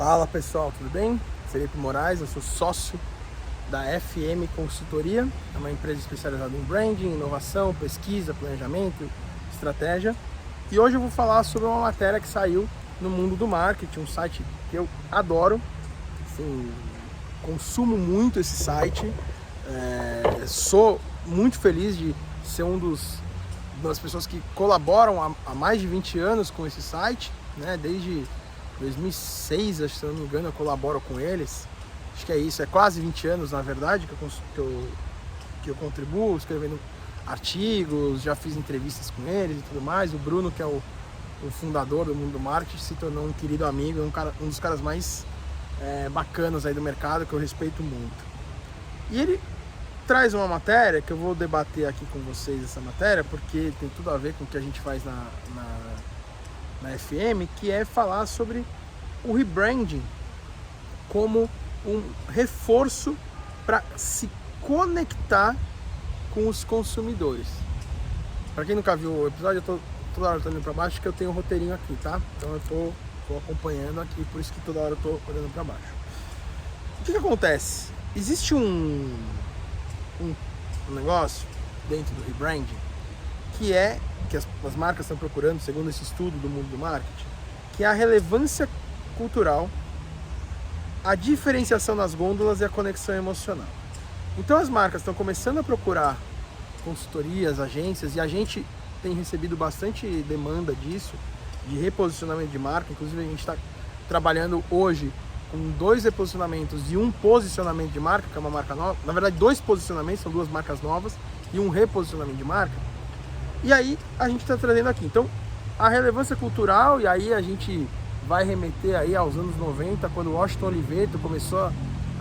Fala pessoal, tudo bem? Felipe Moraes, eu sou sócio da FM Consultoria, é uma empresa especializada em branding, inovação, pesquisa, planejamento, estratégia. E hoje eu vou falar sobre uma matéria que saiu no Mundo do Marketing, um site que eu adoro, assim, consumo muito esse site, sou muito feliz de ser das pessoas que colaboram há mais de 20 anos com esse site, né? Desde 2006, acho, se eu não me engano, eu colaboro com eles. Acho que é isso, é quase 20 anos, na verdade, que eu contribuo, escrevendo artigos, já fiz entrevistas com eles e tudo mais. O Bruno, que é o fundador do Mundo do Marketing, se tornou um querido amigo, um dos caras mais bacanas aí do mercado, que eu respeito muito. E ele traz uma matéria que eu vou debater aqui com vocês, essa matéria, porque tem tudo a ver com o que a gente faz na FM, que é falar sobre o rebranding como um reforço para se conectar com os consumidores. Para quem nunca viu o episódio, eu tô toda hora olhando para baixo, que eu tenho um roteirinho aqui, tá? Então eu tô acompanhando aqui, por isso que toda hora eu tô olhando para baixo. O que acontece? Existe um negócio dentro do rebranding que as marcas estão procurando, segundo esse estudo do Mundo do Marketing, que é a relevância cultural, a diferenciação nas gôndolas e a conexão emocional. Então as marcas estão começando a procurar consultorias, agências, e a gente tem recebido bastante demanda disso, de reposicionamento de marca. Inclusive a gente está trabalhando hoje com 2 reposicionamentos e um posicionamento de marca, que é uma marca nova. Na verdade, 2 posicionamentos, são 2 marcas novas e um reposicionamento de marca. E aí a gente está trazendo aqui, então, a relevância cultural, e aí a gente vai remeter aí aos anos 90, quando o Washington Oliveto começou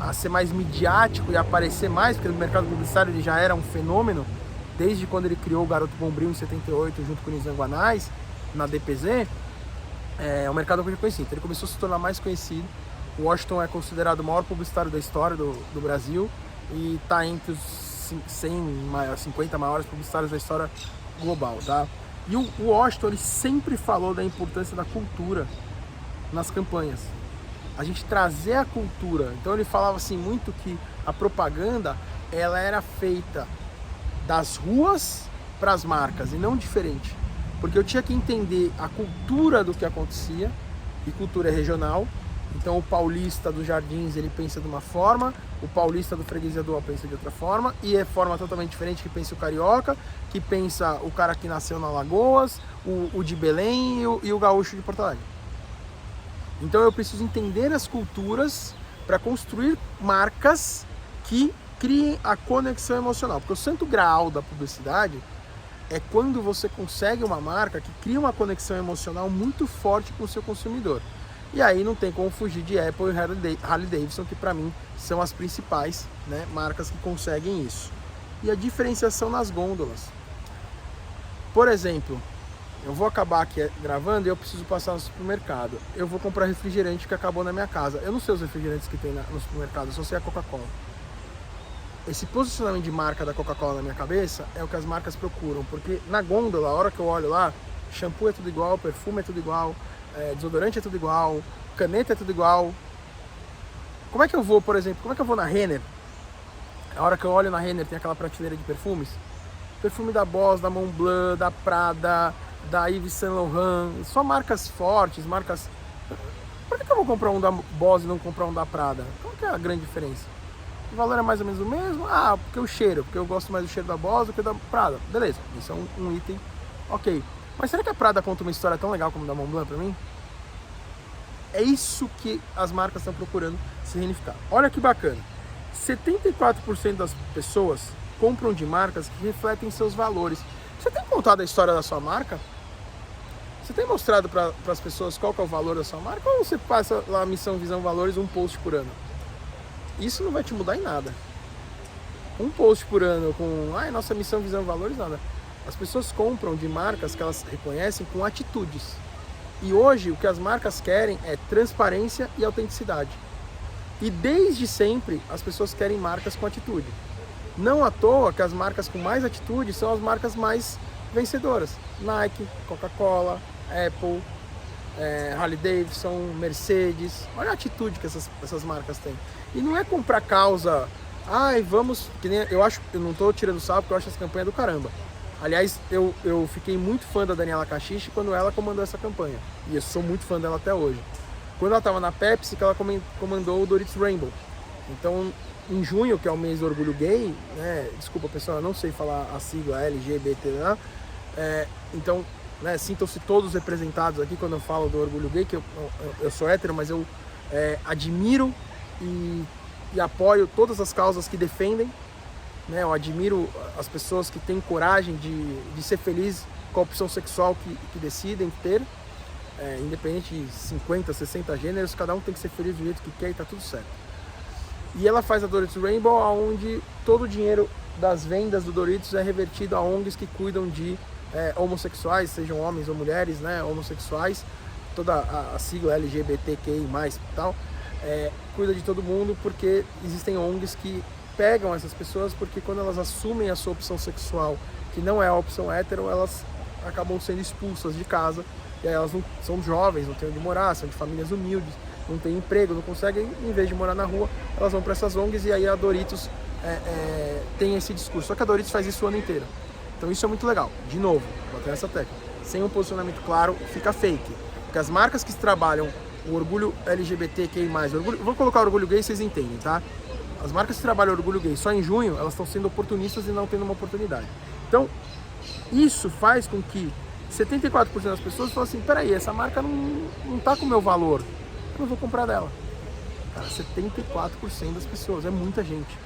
a ser mais midiático e aparecer mais, porque no mercado publicitário ele já era um fenômeno, desde quando ele criou o Garoto Bombril em 78, junto com o Nizam Guanais, na DPZ, o mercado foi reconhecido, então ele começou a se tornar mais conhecido. O Washington é considerado o maior publicitário da história do Brasil e está entre os 50 maiores publicitários da história global, tá? E o Washington, ele sempre falou da importância da cultura nas campanhas, a gente trazer a cultura. Então ele falava assim muito que a propaganda ela era feita das ruas para as marcas e não diferente, porque eu tinha que entender a cultura do que acontecia, e cultura é regional. Então o paulista dos Jardins ele pensa de uma forma, o paulista do Freguesia do Ó pensa de outra forma, e é forma totalmente diferente que pensa o carioca, que pensa o cara que nasceu na Lagoas, o de Belém e o gaúcho de Porto Alegre. Então eu preciso entender as culturas para construir marcas que criem a conexão emocional, porque o santo graal da publicidade é quando você consegue uma marca que cria uma conexão emocional muito forte com o seu consumidor. E aí não tem como fugir de Apple e Harley Davidson, que para mim são as principais, né, marcas que conseguem isso. E a diferenciação nas gôndolas. Por exemplo, eu vou acabar aqui gravando e eu preciso passar no supermercado. Eu vou comprar refrigerante que acabou na minha casa. Eu não sei os refrigerantes que tem no supermercado, eu só sei a Coca-Cola. Esse posicionamento de marca da Coca-Cola na minha cabeça é o que as marcas procuram, porque na gôndola, a hora que eu olho lá, shampoo é tudo igual, perfume é tudo igual, desodorante é tudo igual, caneta é tudo igual. Como é que eu vou, por exemplo, na Renner? A hora que eu olho na Renner tem aquela prateleira de perfumes, perfume da Boss, da Montblanc, da Prada, da Yves Saint Laurent, só marcas fortes, marcas... Por que eu vou comprar um da Boss e não comprar um da Prada? Qual que é a grande diferença? O valor é mais ou menos o mesmo? Ah, porque o cheiro, porque eu gosto mais do cheiro da Boss do que da Prada. Beleza, isso é um item, ok. Mas será que a Prada conta uma história tão legal como a da Montblanc pra mim? É isso que as marcas estão procurando significar. Olha que bacana. 74% das pessoas compram de marcas que refletem seus valores. Você tem contado a história da sua marca? Você tem mostrado para as pessoas qual que é o valor da sua marca? Ou você passa lá missão, visão, valores, um post por ano? Isso não vai te mudar em nada. Um post por ano com nossa missão, visão, valores, nada. As pessoas compram de marcas que elas reconhecem com atitudes. E hoje o que as marcas querem é transparência e autenticidade. E desde sempre as pessoas querem marcas com atitude. Não à toa que as marcas com mais atitude são as marcas mais vencedoras. Nike, Coca-Cola, Apple. Harley Davidson, Mercedes. Olha a atitude que essas marcas têm. E não é comprar causa, vamos, que nem, eu não tô tirando sarro porque eu acho essa campanha do caramba. Aliás, eu fiquei muito fã da Daniela Cachiche quando ela comandou essa campanha. E eu sou muito fã dela até hoje. Quando ela estava na Pepsi, que ela comandou o Doritos Rainbow. Então, em junho, que é o mês do orgulho gay, né? Desculpa pessoal, eu não sei falar a sigla LGBT, né? Então, né, sintam-se todos representados aqui quando eu falo do orgulho gay, que eu sou hétero, mas eu admiro e apoio todas as causas que defendem, né? Eu admiro as pessoas que têm coragem de ser feliz com a opção sexual que decidem ter, independente de 50, 60 gêneros, cada um tem que ser feliz do jeito que quer e tá tudo certo. E ela faz a Doritos Rainbow, onde todo o dinheiro das vendas do Doritos é revertido a ONGs que cuidam de homossexuais, sejam homens ou mulheres, né, homossexuais, toda a sigla LGBTQI+, e tal, cuida de todo mundo, porque existem ONGs que pegam essas pessoas, porque quando elas assumem a sua opção sexual, que não é a opção hétero, elas acabam sendo expulsas de casa, e aí elas não são jovens, não têm onde morar, são de famílias humildes, não têm emprego, não conseguem, em vez de morar na rua, elas vão para essas ONGs, e aí a Doritos tem esse discurso. Só que a Doritos faz isso o ano inteiro. Então isso é muito legal. De novo, vou ter essa técnica. Sem um posicionamento claro, fica fake. Porque as marcas que trabalham o orgulho LGBTQI+, vou colocar orgulho gay, vocês entendem, tá? As marcas que trabalham orgulho gay só em junho, elas estão sendo oportunistas e não tendo uma oportunidade. Então, isso faz com que 74% das pessoas falam assim, peraí, essa marca não tá com o meu valor, eu não vou comprar dela. Cara, 74% das pessoas, é muita gente.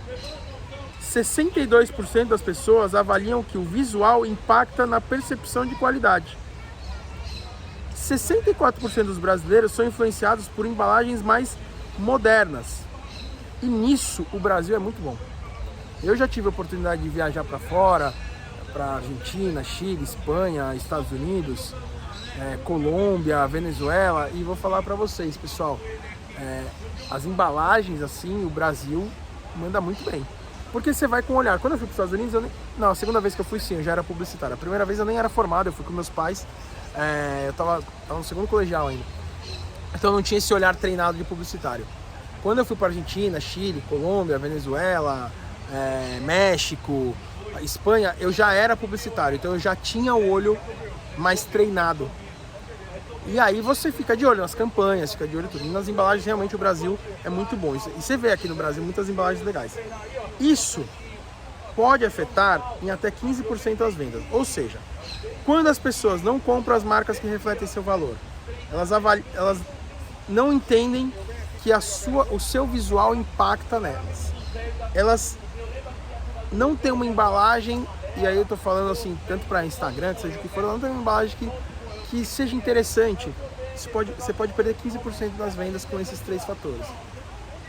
62% das pessoas avaliam que o visual impacta na percepção de qualidade. 64% dos brasileiros são influenciados por embalagens mais modernas. E nisso o Brasil é muito bom. Eu já tive a oportunidade de viajar para fora, para Argentina, Chile, Espanha, Estados Unidos, Colômbia, Venezuela, e vou falar para vocês, pessoal, as embalagens assim, o Brasil manda muito bem. Porque você vai com o olhar. Quando eu fui para os Estados Unidos, não, a segunda vez que eu fui sim, eu já era publicitário. A primeira vez eu nem era formado, eu fui com meus pais, eu tava no segundo colegial ainda. Então eu não tinha esse olhar treinado de publicitário. Quando eu fui para Argentina, Chile, Colômbia, Venezuela, México, Espanha, eu já era publicitário, então eu já tinha o olho mais treinado. E aí você fica de olho nas campanhas, fica de olho em tudo. E nas embalagens, realmente o Brasil é muito bom. E você vê aqui no Brasil muitas embalagens legais. Isso pode afetar em até 15% as vendas. Ou seja, quando as pessoas não compram as marcas que refletem seu valor, elas não entendem que o seu visual impacta nelas. Elas não têm uma embalagem, e aí eu tô falando assim, tanto para Instagram, seja o que for, não tem uma embalagem que seja interessante. Você pode perder 15% das vendas com esses 3 fatores.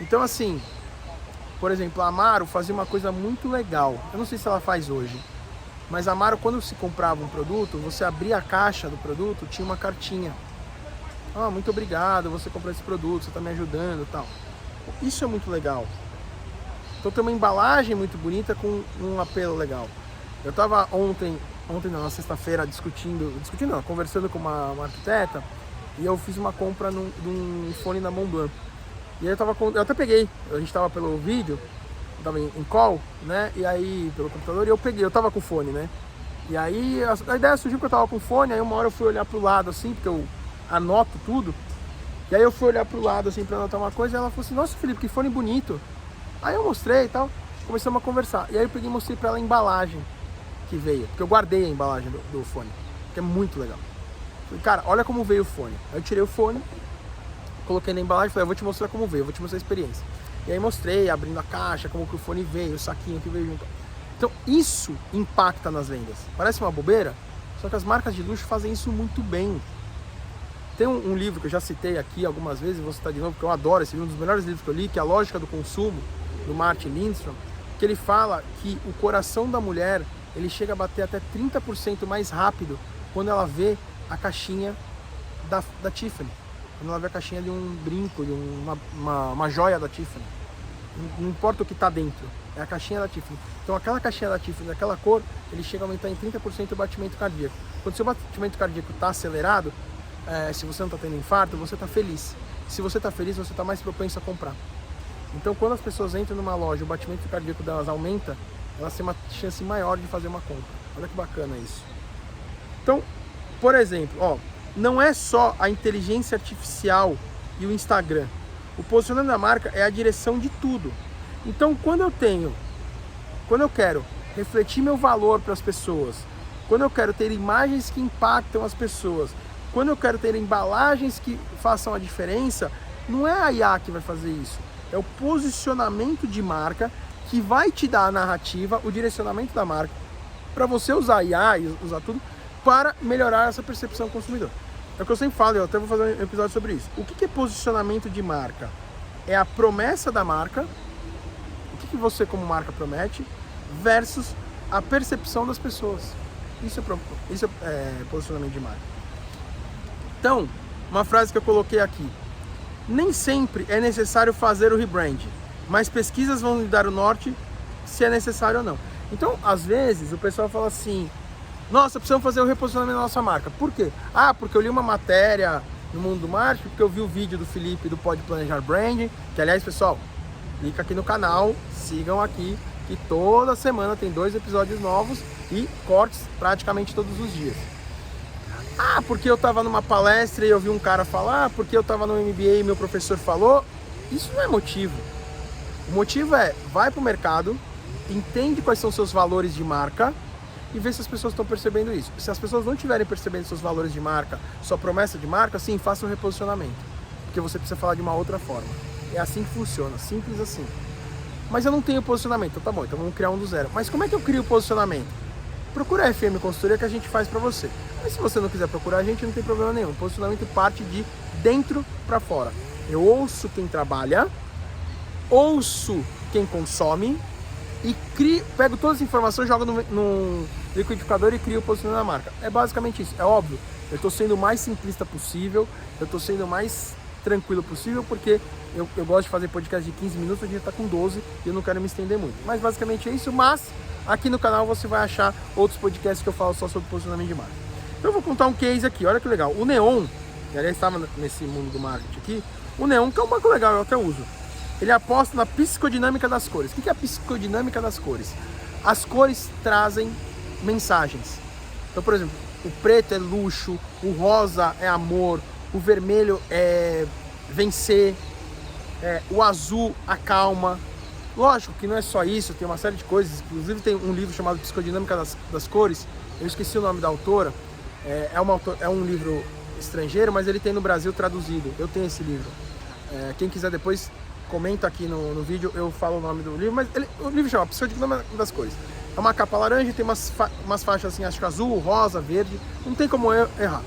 Então assim, por exemplo, a Amaro fazia uma coisa muito legal. Eu não sei se ela faz hoje, mas a Amaro, quando se comprava um produto, você abria a caixa do produto, tinha uma cartinha. Muito obrigado, você comprou esse produto, você está me ajudando e tal. Isso é muito legal. Então tem uma embalagem muito bonita com um apelo legal. Eu estava ontem não, na sexta-feira, conversando com uma arquiteta, e eu fiz uma compra de um fone da Montblanc. E aí eu até peguei, a gente estava pelo vídeo, estava em call, né? E aí pelo computador, e eu estava com o fone, né? E aí a ideia surgiu que eu estava com o fone, aí uma hora eu fui olhar pro lado assim, porque eu anoto tudo. E aí eu fui olhar pro lado assim para anotar uma coisa, e ela falou assim: "Nossa, Felipe, que fone bonito". Aí eu mostrei e tal, começamos a conversar. E aí eu peguei e mostrei para ela a embalagem que veio, porque eu guardei a embalagem do fone, que é muito legal. Falei, cara, olha como veio o fone. Aí eu tirei o fone, coloquei na embalagem e falei, eu vou te mostrar como veio, eu vou te mostrar a experiência. E aí mostrei, abrindo a caixa, como que o fone veio, o saquinho que veio junto. Então isso impacta nas vendas. Parece uma bobeira, só que as marcas de luxo fazem isso muito bem. Tem um livro que eu já citei aqui algumas vezes, vou citar de novo, porque eu adoro esse livro, um dos melhores livros que eu li, que é A Lógica do Consumo, do Martin Lindstrom, que ele fala que o coração da mulher, ele chega a bater até 30% mais rápido quando ela vê a caixinha da Tiffany. Quando ela vê a caixinha de um brinco, de uma joia da Tiffany. Não importa o que está dentro, é a caixinha da Tiffany. Então aquela caixinha da Tiffany, daquela cor, ele chega a aumentar em 30% o batimento cardíaco. Quando o seu batimento cardíaco está acelerado, se você não está tendo infarto, você está feliz. Se você está feliz, você está mais propenso a comprar. Então, quando as pessoas entram numa loja, o batimento cardíaco delas aumenta, elas têm uma chance maior de fazer uma compra. Olha que bacana isso. Então, por exemplo, não é só a inteligência artificial e o Instagram. O posicionamento da marca é a direção de tudo. Então, quando eu quero refletir meu valor para as pessoas, quando eu quero ter imagens que impactam as pessoas, quando eu quero ter embalagens que façam a diferença, não é a IA que vai fazer isso. É o posicionamento de marca que vai te dar a narrativa, o direcionamento da marca, para você usar a IA e usar tudo para melhorar essa percepção do consumidor. É o que eu sempre falo, eu até vou fazer um episódio sobre isso. O que é posicionamento de marca? É a promessa da marca, o que você como marca promete, versus a percepção das pessoas. Isso é posicionamento de marca. Então, uma frase que eu coloquei aqui. Nem sempre é necessário fazer o rebrand, mas pesquisas vão lhe dar o norte se é necessário ou não. Então, às vezes, o pessoal fala assim, nossa, precisamos fazer o reposicionamento da nossa marca. Por quê? Porque eu li uma matéria no Mundo do Marketing, porque eu vi o vídeo do Felipe do Pode Planejar Branding, que aliás, pessoal, clica aqui no canal, sigam aqui, que toda semana tem 2 episódios novos e cortes praticamente todos os dias. Porque eu estava numa palestra e eu vi um cara falar, porque eu estava no MBA e meu professor falou. Isso não é motivo. O motivo é, vai para o mercado, entende quais são seus valores de marca e vê se as pessoas estão percebendo isso. Se as pessoas não estiverem percebendo seus valores de marca, sua promessa de marca, sim, faça um reposicionamento. Porque você precisa falar de uma outra forma. É assim que funciona, simples assim. Mas eu não tenho posicionamento, então tá bom, então vamos criar um do zero. Mas como é que eu crio o posicionamento? Procura a FM Consultoria que a gente faz para você. Mas se você não quiser procurar a gente, não tem problema nenhum. O posicionamento parte de dentro para fora. Eu ouço quem trabalha, ouço quem consome e pego todas as informações, jogo no liquidificador e crio o posicionamento da marca. É basicamente isso. É óbvio, eu estou sendo o mais simplista possível, eu estou sendo o mais tranquilo possível, porque eu gosto de fazer podcast de 15 minutos, o dia está com 12 e eu não quero me estender muito. Mas basicamente é isso, mas aqui no canal você vai achar outros podcasts que eu falo só sobre posicionamento de marca. Então eu vou contar um case aqui, olha que legal. O Neon, que aliás estava nesse mundo do marketing aqui, o Neon, que é um banco legal, eu até uso. Ele aposta na psicodinâmica das cores. O que é a psicodinâmica das cores? As cores trazem mensagens. Então, por exemplo, o preto é luxo, o rosa é amor, o vermelho é vencer, o azul acalma. Lógico que não é só isso, tem uma série de coisas. Inclusive tem um livro chamado Psicodinâmica das Cores. Eu esqueci o nome da autora. É um livro estrangeiro, mas ele tem no Brasil traduzido. Eu tenho esse livro. Quem quiser depois comenta aqui no vídeo, eu falo o nome do livro. Mas o livro chama Psicodinâmica das Cores. É uma capa laranja, tem umas faixas assim, acho que azul, rosa, verde. Não tem como errar.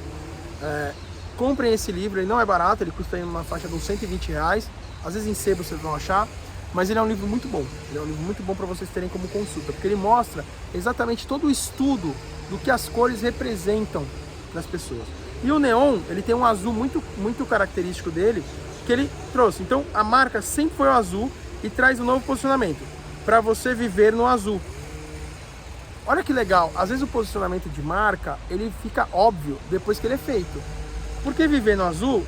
Comprem esse livro, ele não é barato, ele custa aí uma faixa de uns R$120. Às vezes em sebo vocês vão achar. Mas ele é um livro muito bom. Ele é um livro muito bom para vocês terem como consulta, porque ele mostra exatamente todo o estudo do que as cores representam nas pessoas. E o Neon, ele tem um azul muito, muito característico dele, que ele trouxe. Então a marca sempre foi o azul e traz um novo posicionamento para você viver no azul. Olha que legal, às vezes o posicionamento de marca, ele fica óbvio depois que ele é feito. Porque viver no azul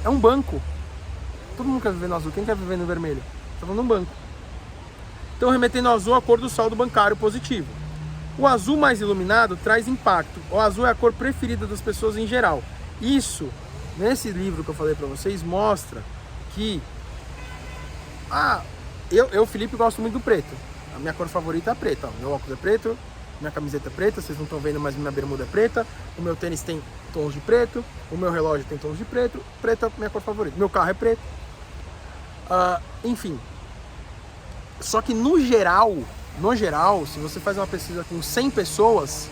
é um banco. Todo mundo quer viver no azul, quem quer viver no vermelho? Estava num banco. Então, remetendo ao azul, a cor do saldo bancário positivo. O azul mais iluminado traz impacto. O azul é a cor preferida das pessoas em geral. Isso, nesse livro que eu falei para vocês, mostra que... eu, Felipe, gosto muito do preto. A minha cor favorita é a preta. Meu óculos é preto, minha camiseta é preta, vocês não estão vendo, mas minha bermuda é preta. O meu tênis tem tons de preto. O meu relógio tem tons de preto. Preta é a minha cor favorita. Meu carro é preto. Enfim, só que no geral, se você faz uma pesquisa com 100 pessoas,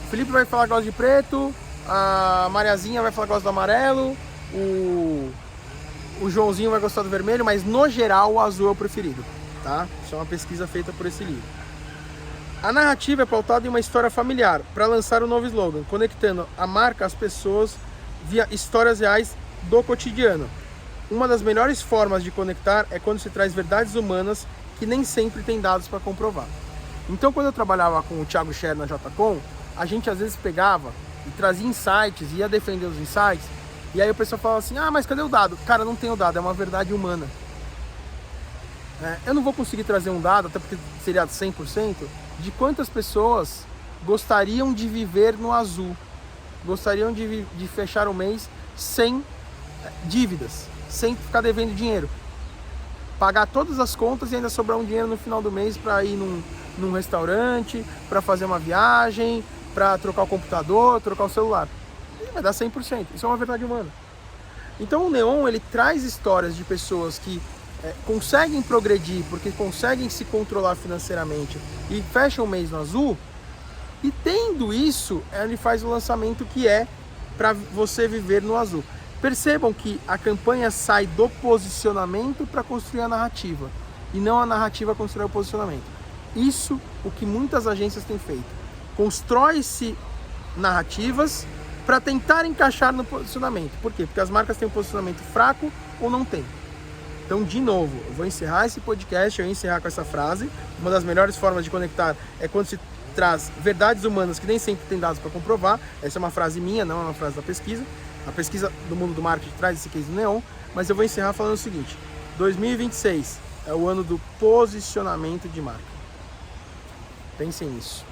o Felipe vai falar que gosta de preto, a Mariazinha vai falar que gosta do amarelo, o Joãozinho vai gostar do vermelho, mas no geral o azul é o preferido, tá? Isso é uma pesquisa feita por esse livro. A narrativa é pautada em uma história familiar para lançar um novo slogan, conectando a marca às pessoas via histórias reais do cotidiano. Uma das melhores formas de conectar é quando se traz verdades humanas que nem sempre tem dados para comprovar. Então, quando eu trabalhava com o Thiago Scher na JCon, a gente às vezes pegava e trazia insights, ia defender os insights, e aí o pessoal fala assim, mas cadê o dado? Cara, não tem o dado, é uma verdade humana. Eu não vou conseguir trazer um dado, até porque seria 100%, de quantas pessoas gostariam de viver no azul, gostariam de fechar o mês sem dívidas, sem ficar devendo dinheiro. Pagar todas as contas e ainda sobrar um dinheiro no final do mês para ir num restaurante, para fazer uma viagem, para trocar o computador, trocar o celular. E vai dar 100%. Isso é uma verdade humana. Então o Neon, ele traz histórias de pessoas que conseguem progredir, porque conseguem se controlar financeiramente e fecham o mês no azul. E tendo isso, ele faz o lançamento que é para você viver no azul. Percebam que a campanha sai do posicionamento para construir a narrativa, e não a narrativa construir o posicionamento. Isso o que muitas agências têm feito. Constrói-se narrativas para tentar encaixar no posicionamento. Por quê? Porque as marcas têm um posicionamento fraco ou não têm. Então, de novo, eu vou encerrar esse podcast, eu vou encerrar com essa frase. Uma das melhores formas de conectar é quando se traz verdades humanas que nem sempre tem dados para comprovar. Essa é uma frase minha, não é uma frase da pesquisa. A pesquisa do mundo do marketing traz esse case do Neon, mas eu vou encerrar falando o seguinte: 2026 é o ano do posicionamento de marca. Pensem nisso.